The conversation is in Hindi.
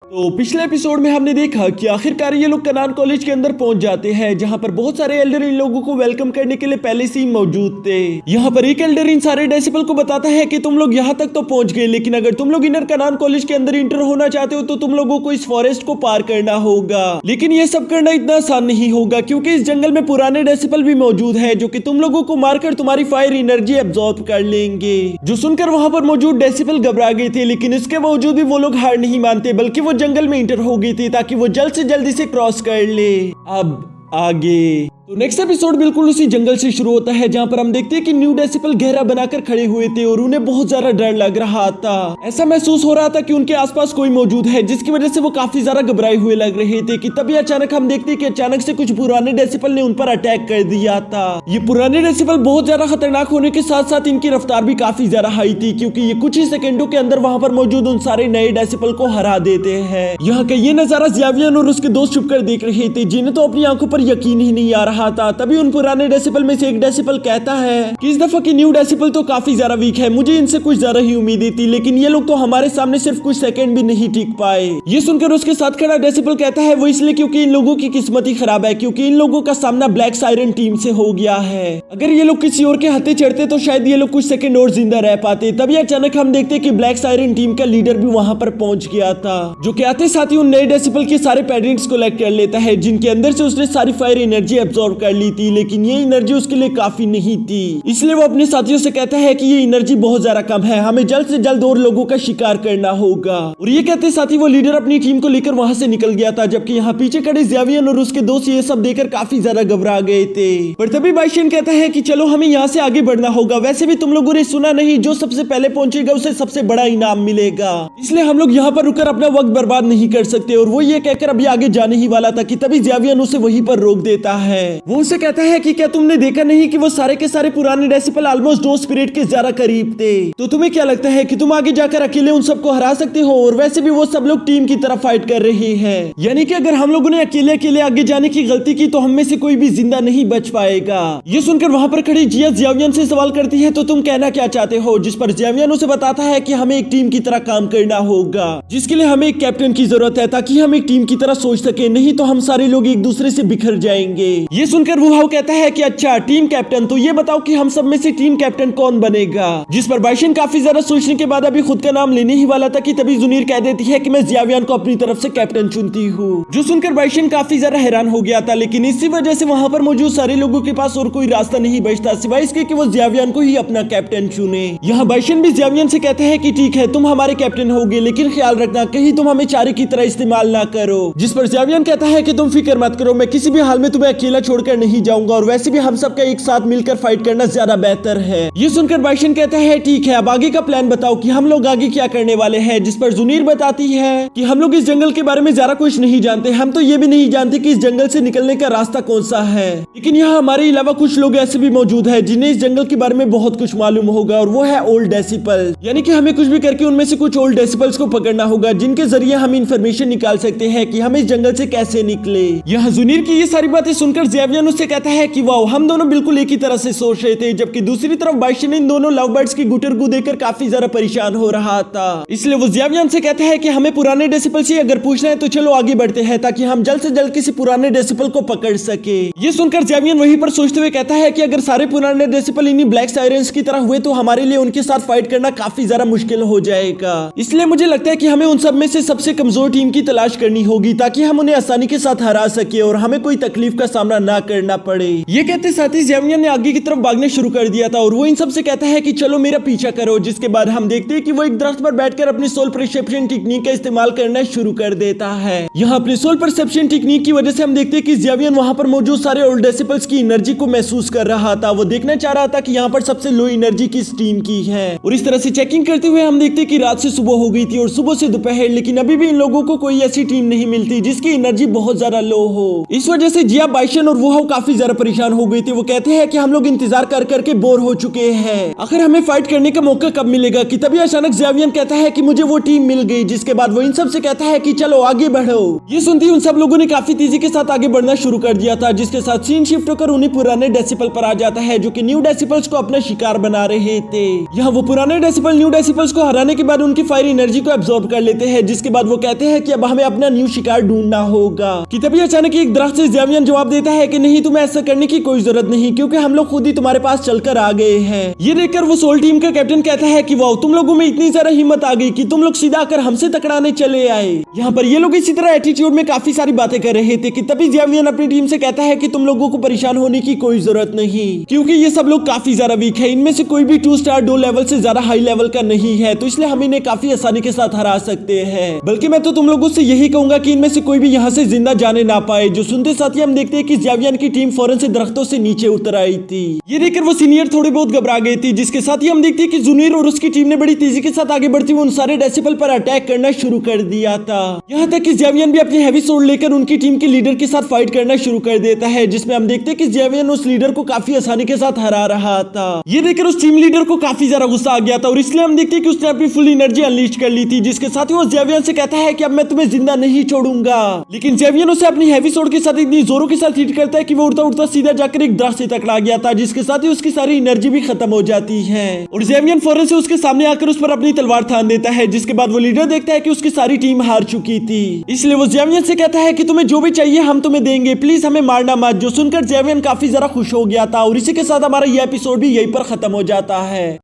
तो पिछले एपिसोड में हमने देखा कि आखिरकार ये लोग कनान कॉलेज के अंदर पहुंच जाते हैं, जहां पर बहुत सारे एल्डर इन लोगों को वेलकम करने के लिए पहले से ही मौजूद थे। यहां पर एक एल्डर इन सारे डेसिबल को बताता है कि तुम लोग यहां तक तो पहुंच गए, लेकिन अगर तुम लोग इनर कनान कॉलेज के अंदर इंटर होना चाहते हो तो तुम लोगों को इस फॉरेस्ट को पार करना होगा। लेकिन ये सब करना इतना आसान नहीं होगा, क्योंकि इस जंगल में पुराने डेसिबल भी मौजूद है जो कि तुम लोगों को मारकर तुम्हारी फायर एनर्जी एब्जॉर्ब कर लेंगे। जो सुनकर वहां पर मौजूद डेसिबल घबरा गए थे, लेकिन इसके बावजूद भी वो लोग हार नहीं मानते, बल्कि वो जंगल में इंटर हो गई थी ताकि वो जल्द से जल्द इसे क्रॉस कर ले। अब आगे तो नेक्स्ट एपिसोड बिल्कुल उसी जंगल से शुरू होता है, जहां पर हम देखते हैं कि न्यू डेसिबल घेरा बनाकर खड़े हुए थे और उन्हें बहुत ज्यादा डर लग रहा था। ऐसा महसूस हो रहा था कि उनके आसपास कोई मौजूद है, जिसकी वजह से वो काफी ज्यादा घबराए हुए लग रहे थे कि तभी अचानक हम देखते हैं कि अचानक से कुछ पुराने डेसिबल ने उन पर अटैक कर दिया था। ये पुराने डेसिबल बहुत ज्यादा खतरनाक होने के साथ साथ इनकी रफ्तार भी काफी ज्यादा हाई थी, क्योंकि ये कुछ ही सेकंडों के अंदर वहां पर मौजूद उन सारे नए डेसिबल को हरा देते हैं। यहाँ का ये नजारा ज़ियावियन और उसके दोस्त छुपकर देख रहे थे, जिन्हें तो अपनी आंखों पर यकीन ही नहीं आ रहा था। तभी उन पुराने डेसिबल में से एक डेसिबल कहता है कि इस दफा की न्यू डेसिबल तो काफी ज्यादा वीक है, मुझे इनसे कुछ ज्यादा ही उम्मीदें थी, लेकिन ये लोग तो हमारे सामने सिर्फ कुछ सेकंड भी नहीं टिक पाए। ये सुनकर उसके साथ खड़ा डेसिबल कहता है वो इसलिए क्योंकि इन लोगों की किस्मत ही खराब है, क्योंकि इन लोगों का सामना ब्लैक सायरन टीम से हो गया है। अगर ये लोग किसी और के हत्थे चढ़ते तो शायद ये लोग कुछ सेकंड और जिंदा रह पाते। तभी अचानक हम देखते कि ब्लैक सायरन टीम का लीडर भी वहां पर पहुंच गया था, जो कि आते साथ ही उन नए डेसिबल के सारे पैरेंट्स कलेक्ट कर लेता है, जिनके अंदर से उसने सारी फायर एनर्जी एब्जॉर्ब कर ली थी। लेकिन ये एनर्जी उसके लिए काफी नहीं थी, इसलिए वो अपने साथियों से कहता है कि ये एनर्जी बहुत ज्यादा कम है, हमें जल्द से जल्द और लोगों का शिकार करना होगा। और ये कहते साथ ही वो लीडर अपनी टीम को लेकर वहां से निकल गया था, जबकि यहाँ पीछे खड़े ज़ियावियन और उसके दोस्त ये सब देखकर काफी ज्यादा घबरा गए थे। पर तभी बाइशन कहता है कि चलो हमें यहाँ से आगे बढ़ना होगा, वैसे भी तुम लोगों ने सुना नहीं, जो सबसे पहले पहुंचेगा उसे सबसे बड़ा इनाम मिलेगा, इसलिए हम लोग यहाँ पर रुककर अपना वक्त बर्बाद नहीं कर सकते। और वो ये कहकर अभी आगे जाने ही वाला था कि तभी ज़ियावियन उसे वहीं पर रोक देता है। वो उसे कहता है कि क्या तुमने देखा नहीं कि वो सारे के सारे पुराने डेसिबल ऑलमोस्ट दो स्पिरिट के ज्यादा करीब थे, तो तुम्हें क्या लगता है कि तुम आगे जाकर अकेले उन सबको हरा सकते हो? और वैसे भी वो सब लोग टीम की तरफ फाइट कर रहे हैं, यानी कि अगर हम लोगों ने अकेले अकेले आगे जाने की गलती की तो हम में से कोई भी जिंदा नहीं बच पाएगा। ये सुनकर वहां पर खड़ी जिया ज़ियावियन से सवाल करती है तो तुम कहना क्या चाहते हो? जिस पर ज़ियावियन उसे बताता है कि हमें एक टीम की तरह काम करना होगा, जिसके लिए हमें एक कैप्टन की जरूरत है, ताकि हम एक टीम की तरह सोच सके, नहीं तो हम सारे लोग एक दूसरे से बिखर जाएंगे। ये सुनकर वुहाओ कहता है कि अच्छा टीम कैप्टन, तो ये बताओ कि हम सब में से टीम कैप्टन कौन बनेगा? जिस पर बाइशन काफी ज्यादा सोचने के बाद अभी खुद का नाम लेने ही वाला था कि तभी जुनीर कह देती है कि मैं ज़ियावियन को अपनी तरफ से कैप्टन चुनती हूँ। जो सुनकर बाइशन काफी ज्यादा हैरान हो गया था, लेकिन इसी वजह से वहां पर मौजूद सारे लोगों के पास और कोई रास्ता नहीं बचता सिवाय इसके कि वो ज़ियावियन को ही अपना कैप्टन चुने। यहाँ बाइशन भी ज़ियावियन से कहता है कि ठीक है तुम हमारे कैप्टन होगे, लेकिन ख्याल रखना कहीं तुम हमें चारे की तरह इस्तेमाल ना करो। जिस पर ज़ियावियन कहता है कि तुम फिक्र मत करो, मैं किसी भी हाल में तुम्हें अकेला छोड़कर नहीं जाऊंगा, और वैसे भी हम सबका एक साथ मिलकर फाइट करना ज्यादा बेहतर है। ये सुनकर बाइशन कहता है ठीक है, अब आगे का प्लान बताओ कि हम लोग आगे क्या करने वाले हैं? जिस पर जुनीर बताती है कि हम लोग इस जंगल के बारे में ज्यादा कुछ नहीं जानते, हम तो ये भी नहीं जानते कि इस जंगल से निकलने का रास्ता कौन सा है, लेकिन यहाँ हमारे अलावा कुछ लोग ऐसे भी मौजूद है जिन्हें इस जंगल के बारे में बहुत कुछ मालूम होगा, और वो है ओल्ड डेसिबल, यानी कि हमें कुछ भी करके उनमें से कुछ ओल्ड डेसिबल्स को पकड़ना होगा, जिनके जरिए हम इंफॉर्मेशन निकाल सकते हैं कि हम इस जंगल से कैसे निकले। यहाँ जुनीर की ये सारी बातें सुनकर ज़ियावियन उससे कहता है कि वाह हम दोनों बिल्कुल एक ही तरह से सोच रहे थे, जबकि दूसरी तरफ बाइशन इन दोनों लव बर्ड्स की गुटरगू देखकर काफी ज्यादा परेशान हो रहा था। इसलिए वो ज़ियावियन से कहता है कि हमें पुराने डेसिबल से अगर पूछना है तो चलो आगे बढ़ते हैं, ताकि हम जल्द से जल्द किसी पुराने डेसिबल को पकड़ सके। ये सुनकर ज़ियावियन वहीं पर सोचते हुए कहता है कि अगर सारे पुराने डेसिबल इन्हीं ब्लैक सायरन्स की तरह हुए तो हमारे लिए उनके साथ फाइट करना काफी ज्यादा मुश्किल हो जाएगा, इसलिए मुझे लगता है कि हमें उन सब में से सबसे कमजोर टीम की तलाश करनी होगी, ताकि हम उन्हें आसानी के साथ हरा सके और हमें कोई तकलीफ का सामना ना करना पड़े। ये कहते साथ ही ज़ियावियन ने आगे की तरफ भागने शुरू कर दिया था, और वो इन सब से कहता है कि चलो मेरा पीछा करो। जिसके बाद हम देखते हैं कि वो एक दरख्त पर बैठकर अपनी सोल परसेप्शन टेक्निक का इस्तेमाल करना शुरू कर देता है। यहाँ अपनी सोल परसेप्शन टेक्निक की वजह से हम देखते हैं कि ज़ियावियन वहां पर मौजूद सारे ओल्ड डेसिबल्स की एनर्जी को महसूस कर रहा था। वो देखना चाह रहा था कि यहाँ पर सबसे लो एनर्जी किस टीम की है, और इस तरह से चेकिंग करते हुए हम देखते हैं कि रात से सुबह हो गई थी और सुबह से दोपहर, लेकिन अभी भी इन लोगों को कोई ऐसी टीम नहीं मिलती जिसकी एनर्जी बहुत ज्यादा लो हो। इस वजह से जिया, बाइशन और वो काफी ज्यादा परेशान हो गई थी। वो कहते हैं कि हम लोग इंतजार कर करके बोर हो चुके हैं, आखिर हमें फाइट करने का मौका कब मिलेगा। कि तभी अचानक ज़ेवियर कहता है कि मुझे वो टीम मिल गई, जिसके बाद वो इन सब से कहता है कि चलो आगे बढ़ो। ये सुनती उन सब लोगों ने काफी तेजी के साथ आगे बढ़ना शुरू कर दिया था, जिसके साथ सीन शिफ्ट होकर उन्हीं पुराने डेसिपल पर आ जाता है जो कि न्यू डेसिपल्स को अपना शिकार बना रहे थे। यहाँ वो पुराने डेसिपल न्यू डेसिपल्स को हराने के बाद उनकी फायर एनर्जी को एब्जॉर्ब कर लेते हैं, जिसके बाद वो कहते हैं कि अब हमें अपना न्यू शिकार ढूंढना होगा। कि तभी अचानक एक दरख्त से ज़ेवियर जवाब देता है कि नहीं, तुम्हें ऐसा करने की कोई जरूरत नहीं, क्योंकि हम लोग खुद ही तुम्हारे पास चलकर आ गए हैं। ये देखकर वो सोल टीम का कैप्टन कहता है कि वाह, तुम लोगों में इतनी सारा हिम्मत आ गई कि तुम लोग सीधा आकर हमसे टकराने चले आए। यहाँ पर ये लोग इसी तरह एटीट्यूड में काफी सारी बातें कर रहे थे कि तभी ज़ेवियर अपनी टीम से कहता है कि तुम लोगों को परेशान होने की कोई जरूरत नहीं, क्योंकि ये सब लोग काफी ज्यादा वीक है। इनमें से कोई भी 2 स्टार 2 लेवल से ज्यादा हाई लेवल का नहीं है, तो इसलिए हम इन्हें काफी आसानी के साथ हरा सकते हैं। बल्कि मैं तो तुम लोगों से यही कहूंगा कि इनमें से कोई भी यहाँ से जिंदा जाने ना पाए। जो सुनते साथ ही हम देखते हैं कि ज़ेवियर की टीम फौरन से दरख्तों से नीचे उतर आई थी। ये देखकर वो सीनियर थोड़ी बहुत घबरा गई थी, जिसके साथ ही हम देखते हैं कि जूनियर और उसकी टीम ने बड़ी तेजी के साथ आगे बढ़ती हुई उन सारे डेसिपल पर अटैक करना शुरू कर दिया था। यहाँ तक कि ज़ेवियर भी अपनी हैवी सोर्ड लेकर उनकी टीम के लीडर के साथ फाइट करना शुरू कर देता है, जिसमें हम देखते हैं कि ज़ेवियर उस लीडर को काफी आसानी के साथ हरा रहा था। ये देखकर उस टीम लीडर को काफी ज्यादा गुस्सा आ गया था, और इसलिए हम देखते हैं कि उसने अपनी फुल एनर्जी अनलीश कर ली थी, जिसके साथ ही वो ज़ेवियर से कहता है कि अब मैं तुम्हें जिंदा नहीं छोड़ूंगा। लेकिन ज़ेवियर उसे अपनी हैवी सोर्ड के साथ इतनी जोरों के साथ हिट करता है कि वो उड़ता उड़ता सीधा जाकर एक दरख्त से टकरा गया था, जिसके साथ ही उसकी सारी एनर्जी भी खत्म हो जाती है। और ज़ेवियर फौरन से उसके सामने आकर उस पर अपनी तलवार थान देता है, जिसके बाद वो लीडर देखता है कि उसकी सारी टीम हार चुकी थी। इसलिए वो ज़ेवियर से कहता है कि तुम्हें जो भी चाहिए हम तुम्हें देंगे, प्लीज हमें मारना मत। जो सुनकर ज़ेवियर काफी ज्यादा खुश हो गया था, और इसी के साथ हमारा यह एपिसोड भी यहीं पर खत्म हो जाता है।